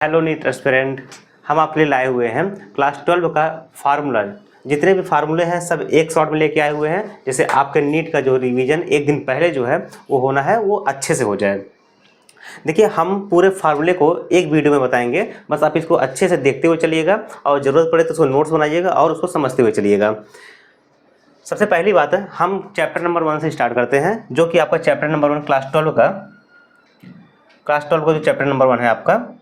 Hello NEET aspirant, हम आपके लिए लाए हुए हैं क्लास 12 का फार्मूला। जितने भी फार्मूले हैं सब एक शॉट में लेके आए हुए हैं, जैसे आपके नीट का जो रिवीजन एक दिन पहले जो है वो होना है वो अच्छे से हो जाए। देखिए, हम पूरे फार्मूले को एक वीडियो में बताएंगे, बस आप इसको अच्छे से देखते हुए चलिएगा और ज़रूरत पड़े तो उसको नोट्स बनाइएगा और उसको समझते हुए चलिएगा। सबसे पहली बात है, हम चैप्टर नंबर 1 से स्टार्ट करते हैं, जो कि आपका चैप्टर नंबर 1 क्लास 12 का जो चैप्टर नंबर 1 है आपका,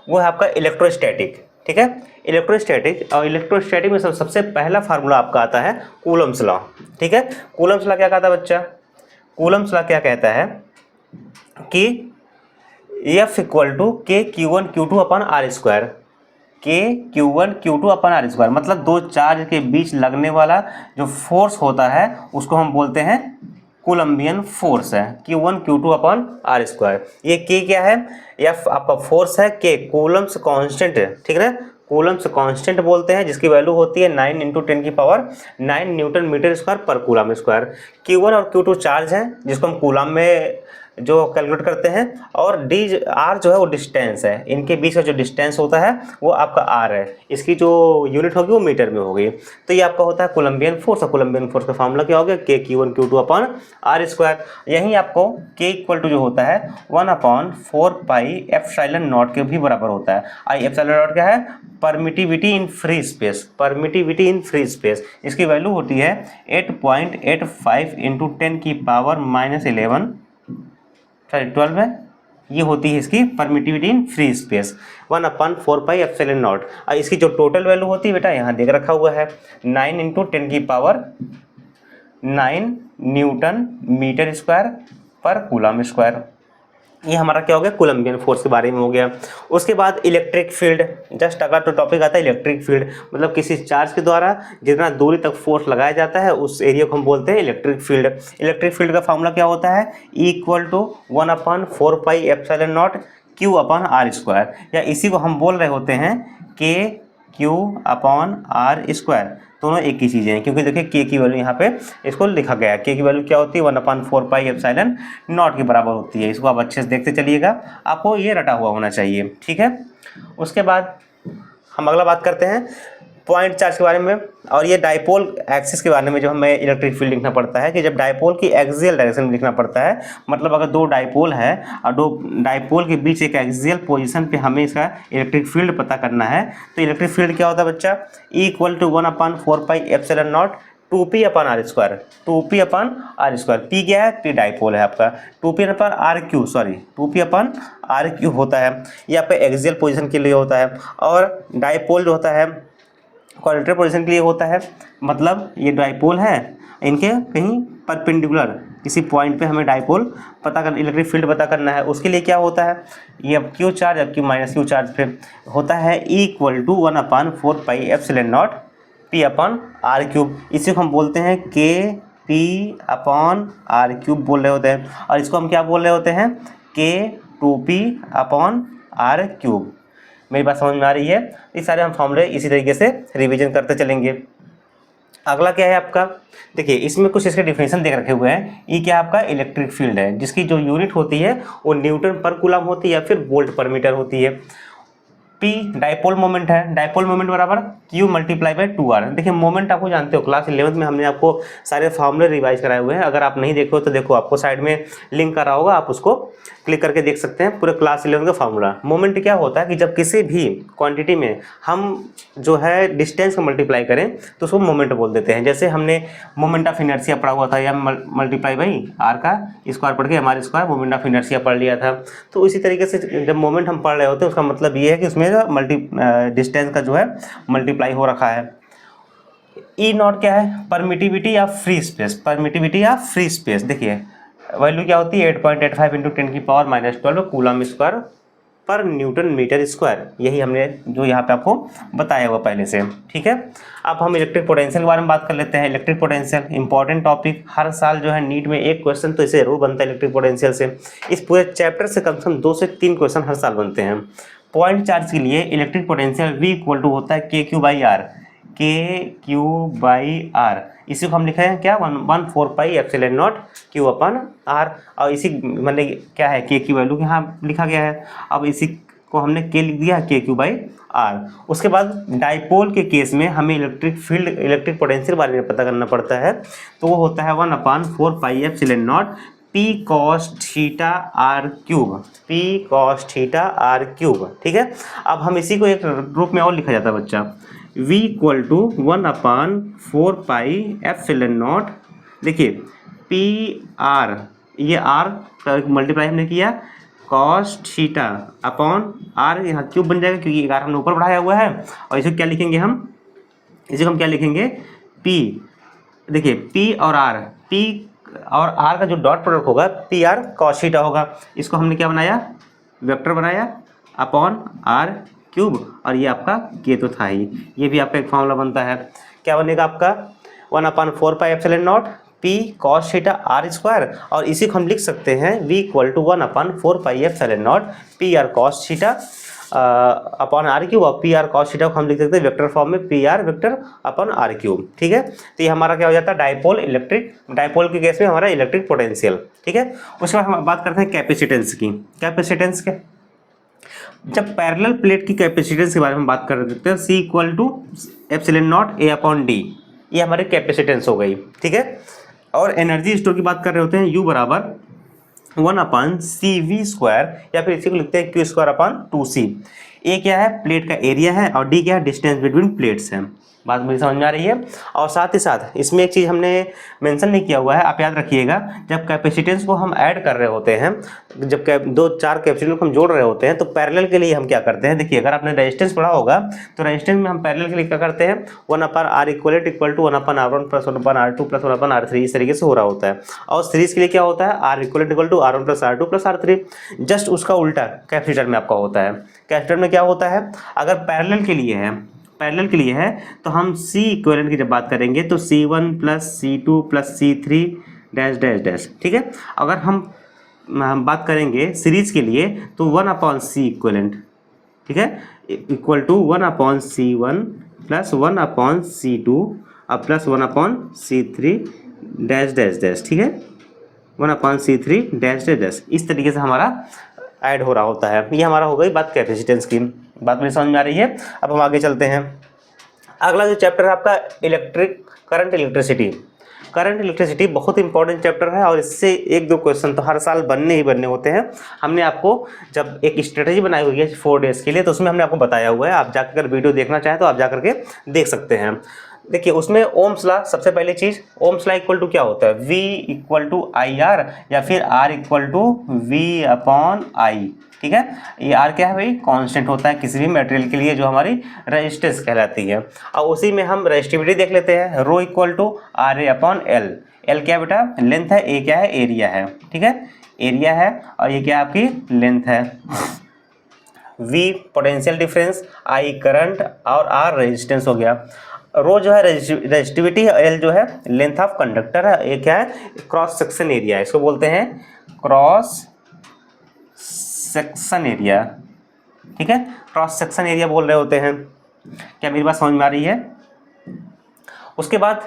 वो है आपका इलेक्ट्रोस्टैटिक। ठीक है, इलेक्ट्रोस्टैटिक। और इलेक्ट्रोस्टैटिक में सबसे पहला फार्मूला आपका आता है कूलम्ब्स लॉ। ठीक है, कूलम्ब्स लॉ क्या कहता है बच्चा? कूलम्ब्स लॉ क्या कहता है कि F इक्वल टू के Q1 Q2 upon are square, के Q1 Q2 upon are square, मतलब दो चार्ज के बीच लगने वाला जो फोर्स होता है उसको हम बोलते हैं कोलम्बियन फोर्स है, Q1 Q2 upon are square. ये के क्या है? F आपका फोर्स है, के कूलम्ब्स कांस्टेंट है। ठीक है ना, कूलम्ब्स कांस्टेंट बोलते हैं, जिसकी वैल्यू होती है 9 × 10⁹ न्यूटन मीटर स्क्वायर पर कूलम स्क्वायर। Q1 और Q2 चार्ज हैं, जिसको हम कूलम में जो कैलकुलेट करते हैं, और डी आर जो है वो डिस्टेंस है, इनके बीच का जो डिस्टेंस होता है वो आपका आर है, इसकी जो यूनिट होगी वो मीटर में होगी। तो ये आपका होता है कोलम्बियन फोर्स, और कोलम्बियन फोर्स का फार्मूला क्या हो गया? के Q1 Q2 upon are square. यहीं आपको के इक्वल टू जो होता है 1/4πε0 के भी बराबर होता है। आई एप्सिलॉन नॉट क्या है? Permittivity in free space, permittivity in free space, इसकी वैल्यू होती है 8.85 × 10⁻11 है, ये होती है इसकी परमिटिविटी इन फ्री स्पेस 1/4πε0। और इसकी जो टोटल वैल्यू होती है बेटा यहाँ देख रखा हुआ है 9 × 10⁹ न्यूटन मीटर स्क्वायर पर कूलम स्क्वायर। ये हमारा क्या हो गया? कोलम्बियन फोर्स के बारे में हो गया। उसके बाद इलेक्ट्रिक फील्ड, जस्ट अगर तो टॉपिक आता है इलेक्ट्रिक फील्ड, मतलब किसी चार्ज के द्वारा जितना दूरी तक फोर्स लगाया जाता है उस एरिया को हम बोलते हैं इलेक्ट्रिक फील्ड। इलेक्ट्रिक फील्ड का फार्मूला क्या होता है? इक्वल टू 1/4πε0 Q/r², या इसी को हम बोल रहे होते हैं के Q/r²। दोनों एक ही चीज़ें हैं, क्योंकि देखिए के की वैल्यू यहाँ पे इसको लिखा गया है, के की वैल्यू क्या होती है? 1/4πε0 के बराबर होती है। इसको आप अच्छे से देखते चलिएगा, आपको ये रटा हुआ होना चाहिए। ठीक है, उसके बाद हम अगला बात करते हैं पॉइंट चार्ज के बारे में, और ये डाइपोल एक्सिस के बारे में। जब हमें इलेक्ट्रिक फील्ड लिखना पड़ता है कि जब डाइपोल की एक्सियल डायरेक्शन में लिखना पड़ता है, मतलब अगर दो डाइपोल है और दो डाइपोल के बीच एक एक्सियल पोजीशन पे हमें इसका इलेक्ट्रिक फील्ड पता करना है, तो इलेक्ट्रिक फील्ड क्या होता है बच्चा? Equal to 1/4πε0 2p/r², 2p/r²। P क्या है? पी डाइपोल है आपका, 2p/r³ होता है, ये आपका एक्सियल पोजीशन के लिए होता है। और डाइपोल जो होता है क्वाड्रेटिक पोजीशन के लिए होता है, मतलब ये डाइपोल है, इनके कहीं परपेंडिकुलर किसी पॉइंट पे हमें डाइपोल पता कर इलेक्ट्रिक फील्ड पता करना है। उसके लिए क्या होता है? ये अब क्यू चार्ज, अब Q- चार्ज पे होता है इक्वल टू 1/4πε0 p/r³। इसी को हम बोलते हैं के p/r³ बोल रहे होते हैं, और इसको हम क्या बोल रहे होते हैं? के 2p/r³। मेरी बात समझ में आ रही है? ये सारे हम फॉर्मूले इसी तरीके से रिवीजन करते चलेंगे। अगला क्या है आपका? देखिए, इसमें कुछ इसके डिफिनेशन देख रखे हुए हैं। ये क्या आपका इलेक्ट्रिक फील्ड है, जिसकी जो यूनिट होती है वो न्यूटन पर कूलम होती है या फिर वोल्ट पर मीटर होती है। P डाइपोल मोमेंट है, डाइपोल मोमेंट बराबर Q × 2r। देखिए, मोमेंट आपको जानते हो, क्लास 11th में हमने आपको सारे फॉर्मूले रिवाइज कराए हुए हैं। अगर आप नहीं देखे हो तो देखो, आपको साइड में लिंक करा होगा, आप उसको क्लिक करके देख सकते हैं पूरे क्लास 11 का फार्मूला। मोमेंट क्या होता है कि जब किसी भी क्वांटिटी में हम जो है डिस्टेंस को मल्टीप्लाई करें तो उसको मोमेंट बोल देते हैं। जैसे हमने मोमेंट ऑफ इनर्शिया पढ़ा हुआ था, या मल्टीप्लाई बाई आर का स्क्वायर पढ़ के हमारे स्क्वायर मोमेंट ऑफ इनर्शिया पढ़ लिया था। तो इसी तरीके से जब मोमेंट हम पढ़ रहे होते हैं, उसका मतलब ये है कि उसमें डिस्टेंस का जो है मल्टीप्लाई हो रखा है। E0 क्या है? परमिटिविटी या फ्री स्पेस, परमिटिविटी या फ्री स्पेस। देखिए, वैल्यू क्या होती है? 8.85 × 10⁻12 कूलम स्क्वायर पर न्यूटन मीटर स्क्वायर। यही हमने जो यहाँ पे आपको बताया हुआ पहले से। ठीक है, अब हम इलेक्ट्रिक पोटेंशियल के बारे में बात कर लेते हैं। इलेक्ट्रिक पोटेंशियल इंपॉर्टेंट टॉपिक, हर साल जो है नीट में एक क्वेश्चन तो इसे जरूर बनता है इलेक्ट्रिक पोटेंशियल से। इस पूरे चैप्टर से कम से कम 2 से 3 क्वेश्चन हर साल बनते हैं। पॉइंट चार्ज के लिए electric potential V equal to होता है KQ/R, KQ/R। इसी को हम लिखे हैं क्या? 1/4πε0 Q/r। और इसी मतलब क्या है? के की वैल्यू यहाँ लिखा गया है। अब इसी को हमने के लिख दिया KQ/R। उसके बाद डाइपोल के केस में हमें इलेक्ट्रिक फील्ड, इलेक्ट्रिक पोटेंशियल बारे में पता करना पड़ता है, तो वो होता है 1/4πε0 P cos theta r³, P cos theta r³। ठीक है, अब हम इसी को एक रूप में और लिखा जाता है बच्चा, V = 1/4πε0। देखिए पी आर, ये आर का मल्टीप्लाई हमने किया cos थीटा अपॉन आर, यहाँ क्यूब बन जाएगा क्योंकि आर हमने ऊपर बढ़ाया हुआ है। और इसे क्या लिखेंगे हम, इसे हम क्या लिखेंगे P, देखिए P और R, P और R का जो डॉट प्रोडक्ट होगा PR cos थीटा होगा। इसको हमने क्या बनाया, वेक्टर बनाया अपॉन r³, और ये आपका K तो था ही, ये भी आपका एक फॉर्मूला बनता है। क्या बनेगा आपका 1/4πε0 P cos थीटा r², और इसी को हम लिख सकते हैं V = 1/4πε0 PR cos theta upon r³ और PR cos थीटा को हम लिख सकते हैं वेक्टर फॉर्म में PR वेक्टर अपॉन r³। ठीक है, तो ये हमारा क्या हो जाता है डाइपोल इलेक्ट्रिक, डाइपोल के केस में हमारा इलेक्ट्रिक पोटेंशियल। ठीक है, उसके बाद हम बात करते हैं कैपेसिटेंस की। कैपेसिटेंस के, जब पैरेलल प्लेट की कैपेसिटेंस के बारे में बात कर देते हैं, C = ε0 A/d, ये हमारी कैपेसिटेंस हो गई। ठीक है, और एनर्जी स्टोर की बात कर रहे होते हैं, U = 1/CV², या फिर इसी को लिखते हैं Q²/2C। ए क्या है, प्लेट का एरिया है, और डी क्या है, डिस्टेंस बिटवीन प्लेट्स है। बात मुझे समझ में आ रही है। और साथ ही साथ इसमें एक चीज़ हमने मेंशन नहीं किया हुआ है, आप याद रखिएगा, जब कैपेसिटेंस को हम ऐड कर रहे होते हैं, जब 2-4 कैपेसिटेंस को हम जोड़ रहे होते हैं, तो पैरेलल के लिए हम क्या करते हैं, देखिए अगर आपने रेजिस्टेंस पढ़ा होगा तो रेजिस्टेंस में हम पैरेलल के लिए क्या करते हैं, 1/R = 1/R1 + 1/R2 + 1/R3, इस तरीके से हो रहा होता है। और सीरीज के लिए क्या होता है, R = R1 + R2 + R3। Just उसका उल्टा कैपेसिटर में आपका होता है। कैपेसिटर में क्या होता है, अगर पैरेलल के लिए है, पैरेलल के लिए है, तो हम C इक्विवेलेंट की जब बात करेंगे तो C1 + C2 + C3 dash dash dash. ठीक है, अगर हम बात करेंगे सीरीज के लिए तो 1/C इक्विवेलेंट, ठीक है, = 1/C1 + 1/C2 + 1/C3 dash dash dash. ठीक है, 1/C3 डैश डैश डैश, इस तरीके से हमारा ऐड हो रहा होता है। ये हमारा हो गई बात कैपेसिटेंस की। बात मेरी समझ में आ रही है। अब हम आगे चलते हैं। अगला जो चैप्टर है आपका electric current electricity. Current electricity बहुत इंपॉर्टेंट चैप्टर है, और इससे 1-2 क्वेश्चन तो हर साल बनने ही बनने होते हैं। हमने आपको जब एक स्ट्रेटजी बनाई हुई है 4 डेज़ के लिए, तो उसमें हमने आपको बताया हुआ है, आप जाकर अगर वीडियो देखना चाहें तो आप जाकर के देख सकते हैं। देखिए उसमें ओम्स लॉ, सबसे पहली चीज़ ओम्स लॉ इक्वल टू क्या होता है, V = IR, या फिर R = V/I। ठीक है, ये R क्या है भाई, कांस्टेंट होता है किसी भी मटेरियल के लिए, जो हमारी रेजिस्टेंस कहलाती है। और उसी में हम रेजिस्टिविटी देख लेते हैं, ρ = RA/L। L क्या बेटा, लेंथ है, A क्या है, एरिया है। ठीक है, एरिया है, और ये क्या आपकी लेंथ है। V potential difference, I current, और R रेजिस्टेंस हो गया। रो जो है रेजिस्टिविटी है, एल जो है लेंथ ऑफ कंडक्टर है, ये क्या है, क्रॉस सेक्शन एरिया है, इसको बोलते हैं क्रॉस सेक्शन एरिया। ठीक है, क्रॉस सेक्शन एरिया बोल रहे होते हैं। क्या मेरी बात समझ में आ रही है। उसके बाद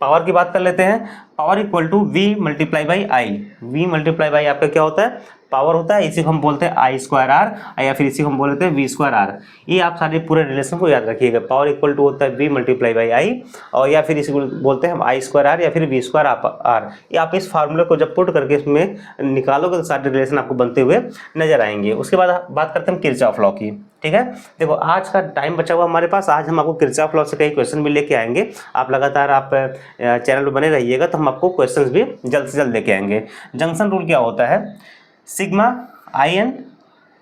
पावर की बात कर लेते हैं। Power = V × I। V × I आपका क्या होता है, पावर होता है, इसी को हम बोलते हैं I²R, या फिर इसी को हम बोलते हैं V²R। ये आप सारे पूरे रिलेशन को याद रखिएगा। पावर = होता है V × I, और या फिर इसी को बोलते हैं हम I²R या फिर V²R। ये आप इस फार्मूले को जब पुट करके इसमें निकालोगे तो सारे रिलेशन आपको बनते हुए नजर आएंगे। उसके बाद बात करते हैं किरचॉफ लॉ की। ठीक है, देखो आज का टाइम बचा हुआ हमारे पास, आज हम आपको किरचॉफ लॉ से कई क्वेश्चन भी लेके आएंगे। आप लगातार आप चैनल पर बने रहिएगा, तो हम आपको क्वेश्चंस भी जल्द से जल्द लेके आएंगे। जंक्शन रूल क्या होता है, सिग्मा IN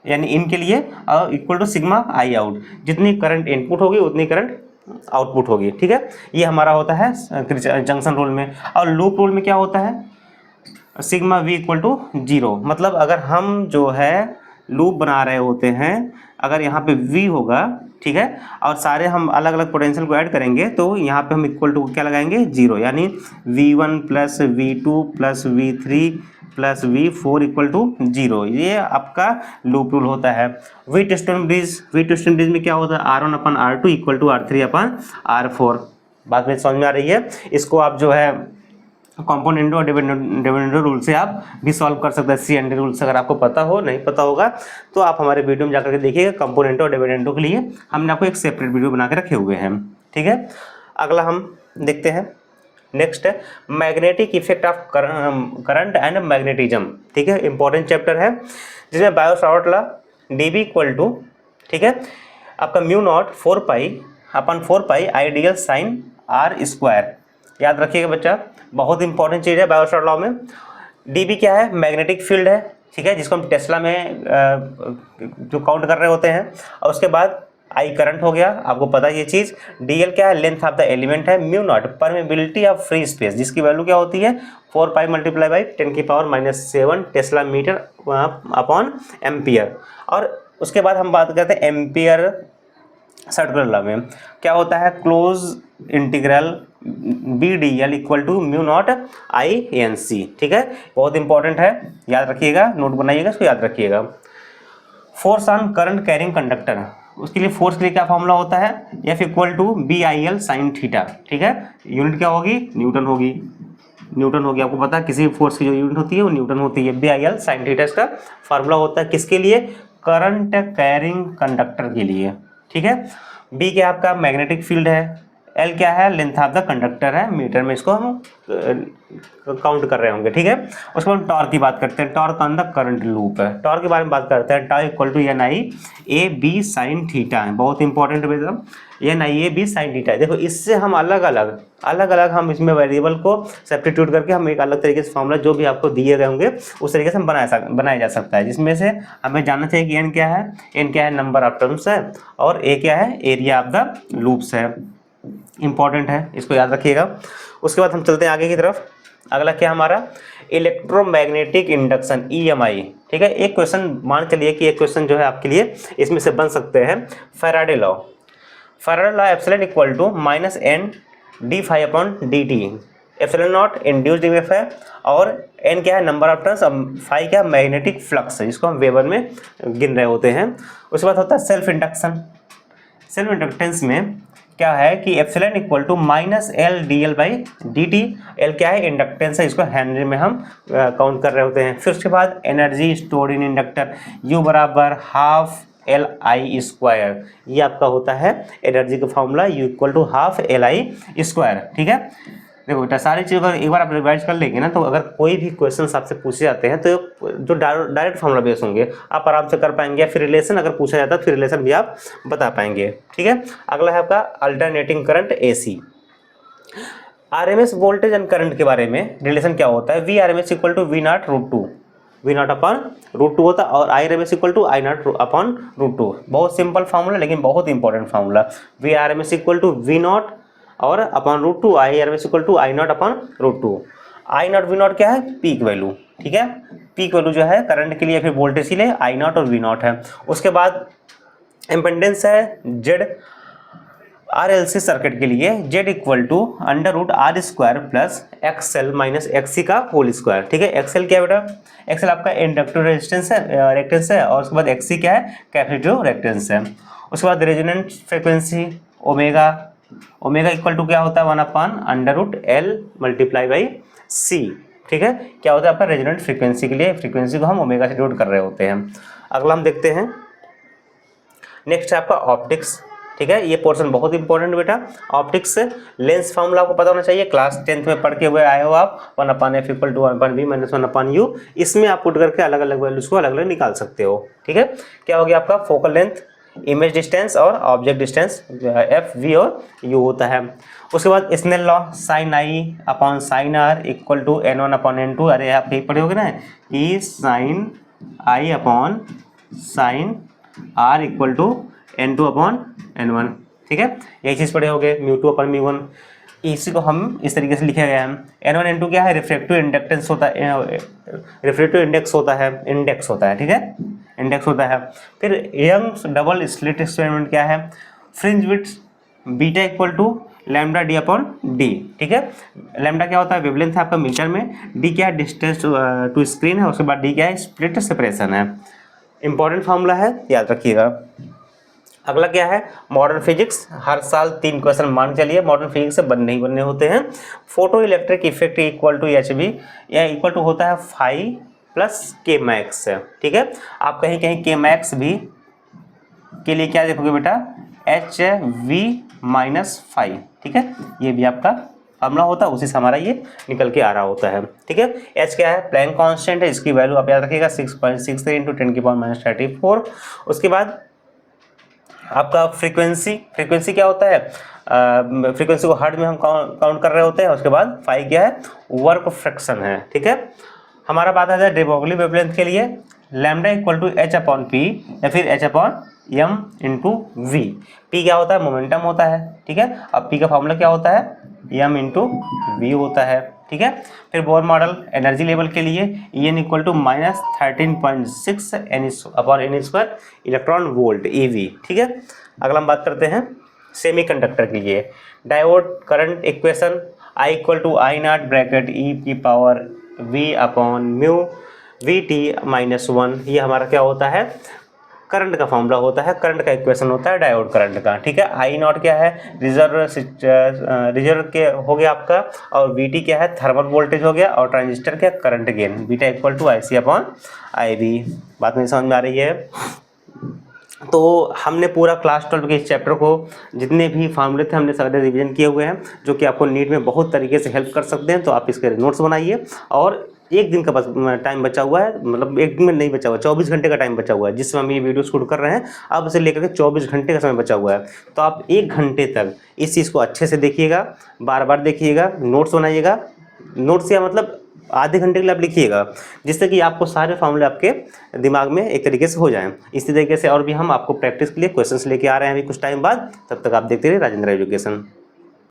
यानी इन के लिए = सिग्मा I आउट। जितनी करंट इनपुट होगी उतनी करंट आउटपुट होगी। ठीक है, ये हमारा होता है जंक्शन रूल में। और लूप रूल में क्या होता है, सिग्मा V = 0। मतलब अगर हम जो है लूप बना रहे होते हैं, अगर यहाँ पे V होगा, ठीक है, और सारे हम अलग अलग पोटेंशियल को ऐड करेंगे, तो यहाँ पे हम = क्या लगाएंगे, 0, यानी V1 + V2 + V3 + V4 = 0। ये आपका लूप रूल होता है। व्हीटस्टोन ब्रिज में क्या होता है, R1/R2 = R3/R4। बात में समझ में आ रही है। इसको आप जो है कॉम्पोनेंटो और डिविडेंडो रूल से आप भी सॉल्व कर सकते हैं। सी एंड डी रूल्स अगर आपको पता हो, नहीं पता होगा तो आप हमारे वीडियो में जाकर के देखिएगा। कॉम्पोनेंटो और डिविडेंडो के लिए हमने आपको एक सेपरेट वीडियो बना के रखे हुए हैं, ठीक है। अगला हम देखते हैं, नेक्स्ट है magnetic effect of current and magnetism, ठीक है। इंपॉर्टेंट चैप्टर है जिसमें Biot Savart law dB equal to, ठीक है, आपका mu naught 4 pi I dl sine r square, याद रखिएगा बच्चा, बहुत इंपॉर्टेंट चीज़ है बायो-सावर्ट लॉ में। dB क्या है? मैग्नेटिक फील्ड है, ठीक है, जिसको हम टेस्ला में जो काउंट कर रहे होते हैं। और उसके बाद आई करंट हो गया, आपको पता है ये चीज़। dl क्या है? लेंथ ऑफ द एलिमेंट है। Mu naught permeability of free space, जिसकी वैल्यू क्या होती है? 4 pi multiply by 10⁻⁷ tesla metre upon ampere. और उसके बाद हम बात करते हैं एम्पियर सर्कुलर लॉ में क्या होता है? Close integral BDL equal to mu naught INC, ठीक है, बहुत इंपॉर्टेंट है, याद रखिएगा, नोट बनाइएगा, इसको याद रखिएगा। Force on current carrying conductor, उसके लिए फोर्स के लिए क्या फॉर्मूला होता है? F equal to BIL sine theta, ठीक है। यूनिट क्या होगी? न्यूटन होगी, न्यूटन होगी, आपको पता है किसी फोर्स की जो यूनिट होती है वो न्यूटन होती है। BIL साइन थीटा इसका फार्मूला होता है, किसके लिए? करंट कैरिंग कंडक्टर के लिए, ठीक है। B क्या आपका मैग्नेटिक फील्ड है, L क्या है? लेंथ ऑफ द कंडक्टर है, मीटर में इसको हम काउंट कर रहे होंगे, ठीक है। उसके बाद टॉर्क की बात करते हैं, torque on the current loop है, टॉर्क के बारे में बात करते हैं। Tau equal to NIAB sine theta है, बहुत इंपॉर्टेंट है बेटा, NIAB साइन थीटा है। देखो इससे हम अलग अलग हम इसमें वेरिएबल को सब्स्टिट्यूट करके हम एक अलग तरीके से फॉर्मूला जो भी आपको दिए गए होंगे उस तरीके से हम बनाया जा सकता है, जिसमें से हमें जानना चाहिए कि N क्या है? N क्या है? नंबर ऑफ टर्म्स है, और A क्या है? एरिया ऑफ द लूप्स है, इंपॉर्टेंट है, इसको याद रखिएगा। उसके बाद हम चलते हैं आगे की तरफ। अगला क्या हमारा? इलेक्ट्रोमैग्नेटिक इंडक्शन EMI, ठीक है। एक क्वेश्चन मान चलिए कि एक क्वेश्चन जो है आपके लिए इसमें से बन सकते हैं। Faraday law epsilon equal to -n d∅/dt, epsilon naught induced EMF है, और n क्या है? नंबर ऑफ टर्न्स, फाई क्या? मैग्नेटिक फ्लक्स है, जिसको हम वेबर में गिन रहे होते हैं। उसके बाद होता है सेल्फ इंडक्टेंस में क्या है कि epsilon equal to -L/dL/dt, L क्या है? इंडक्टेंस है, इसको हेनरी में हम काउंट कर रहे होते हैं। फिर उसके बाद energy stored in inductor U बराबर ½ Li², ये आपका होता है एनर्जी का formula, U equal to ½ Li², ठीक है। देखो बेटा सारी चीज़ अगर एक बार आप रिवाइज कर लेंगे ना, तो अगर कोई भी क्वेश्चन आपसे पूछे जाते हैं तो जो डायरेक्ट फॉर्मूला बेस होंगे आप आराम से कर पाएंगे, या फिर रिलेशन अगर पूछा जाता है तो फिर रिलेशन भी आप बता पाएंगे, ठीक है। अगला है आपका alternating current AC। RMS voltage and current के बारे में रिलेशन क्या होता है? VRMS equal to V0/√2, V0/√2 होता है, और IRMS इक्वल टू I0/√2। बहुत सिंपल फार्मूला लेकिन बहुत important formula. VRMS equal to V0 और /√2, IRMS equal to I0/√2। I0 V0 क्या है? पीक वैल्यू, ठीक है, पीक वैल्यू जो है करंट के लिए फिर वोल्टेज के लिए I0 और V0 है। उसके बाद इम्पीडेंस है Z RLC सर्किट के लिए Z equal to √R² plus XL minus XC का होल स्क्वायर, ठीक है। XL क्या बेटा? XL आपका इंडक्टिव रेजिस्टेंस है, रिएक्टेंस है, और उसके बाद XC क्या है? कैपेसिटिव रिएक्टेंस है। उसके बाद resonant frequency omega equal to क्या होता है? 1/√L मल्टीप्लाई बाई C, ठीक है। क्या होता है आपका? रेजोनेंट फ्रीक्वेंसी के लिए फ्रीक्वेंसी को हम ओमेगा से डिनोट कर रहे होते हैं। अगला हम देखते हैं, नेक्स्ट है आपका ऑप्टिक्स, ठीक है। ये पोर्शन बहुत इंपॉर्टेंट बेटा। ऑप्टिक्स लेंस फॉर्मूला आपको पता होना चाहिए, क्लास 10th में पढ़ के हुए आए हो आप। 1/f equal to 1/v minus 1/u, इसमें आप पुट करके अलग अलग वैल्यूज को अलग अलग निकाल सकते हो, ठीक है। क्या हो गया आपका? फोकल लेंथ, इमेज डिस्टेंस और ऑब्जेक्ट डिस्टेंस, f, v और u होता है। उसके बाद Snell law sin I/sin r equal to n1/n2, अरे आप यही पढ़े होगे ना कि sin I/sin r equal to n2/n1, ठीक है, यही चीज़ पढ़े होगे। μ2/μ1, इसी को हम इस तरीके से लिखा गया है। n1 n2 क्या है? रिफ्रैक्टिव इंडक्टेंस होता है, रिफ्रैक्टिव इंडेक्स होता है, ठीक है, इंडेक्स होता है। फिर यंग्स डबल स्लिट एक्सपेरिमेंट क्या है? Fringe width beta equal to λd/d, ठीक है। लैम्डा क्या होता है? वेवलेंथ है आपका मीटर में, d क्या है? डिस्टेंस टू स्क्रीन है, उसके बाद d क्या है? स्प्लिट सेपरेशन है। इंपॉर्टेंट फार्मूला है, याद रखिएगा। अगला क्या है, मॉडर्न फिजिक्स। हर साल 3 क्वेश्चन मान चलिए मॉडर्न फिजिक्स से नहीं बनने होते हैं। Photo electric effect equal to H B, यह इक्वल टू होता है फाई प्लस के मैक्स। ठीक है, आप कहीं कहीं के मैक्स भी के लिए क्या देखोगे बेटा, एच वी माइनस फाई। ठीक है, ये भी आपका फॉर्मूला होता है, उसी से हमारा ये निकल के आ रहा होता है। ठीक है, एच क्या है, प्लैंक कांस्टेंट है, इसकी वैल्यू आप याद रखिएगा 6.63 इंटू 10⁻⁻34। उसके बाद आपका फ्रीक्वेंसी क्या होता है, फ्रीक्वेंसी को हर्ट्ज में हम काउंट कर रहे होते हैं। उसके बाद फाई क्या है, वर्क फ्रैक्शन है। ठीक है, हमारा बात आ जाए डे ब्रोगली वेवलेंथ के लिए, lambda equal to H upon P या फिर H upon M into V. P क्या होता है, मोमेंटम होता है। ठीक है, अब पी का फॉर्मूला क्या होता है, एम इंटू वी होता है। ठीक है, फिर बोर मॉडल एनर्जी लेवल के लिए E N equal to -13.6 N upon N square electron volt E V. ठीक है, अगला हम बात करते हैं सेमीकंडक्टर के लिए diode current equation, I equal to I nought bracket e की power v upon mu v t -1। ये हमारा क्या होता है, करंट का फॉर्मूला होता है, करंट का इक्वेशन होता है डायोड करंट का। ठीक है, आई नॉट क्या है, रिजर्व के हो गया आपका, और वी टी क्या है, थर्मल वोल्टेज हो गया, और ट्रांजिस्टर क्या, current gain, beta equal to I C upon I V. बात में समझ में आ रही है। तो हमने पूरा क्लास 12 के इस चैप्टर को जितने भी फार्मूले थे हमने सारे रिवीजन किए हुए हैं, जो कि आपको नीट में बहुत तरीके से हेल्प कर सकते हैं। तो आप इसके नोट्स बनाइए, और एक दिन का बस टाइम बचा हुआ है, मतलब एक दिन में नहीं बचा हुआ, 24 घंटे का टाइम बचा हुआ है। जिस समय हम ये वीडियो शूट कर रहे हैं अब उसे लेकर के 24 घंटे का समय बचा हुआ है। तो आप 1 घंटे तक इस चीज़ को अच्छे से देखिएगा, बार बार देखिएगा, नोट्स बनाइएगा। नोट्स या मतलब आधे घंटे के लिए आप लिखिएगा, जिससे कि आपको सारे फॉर्मूले आपके दिमाग में एक तरीके से हो जाएं। इसी तरीके से और भी हम आपको प्रैक्टिस के लिए क्वेश्चंस लेके आ रहे हैं अभी कुछ टाइम बाद। तब तक आप देखते रहिए राजेंद्र एजुकेशन।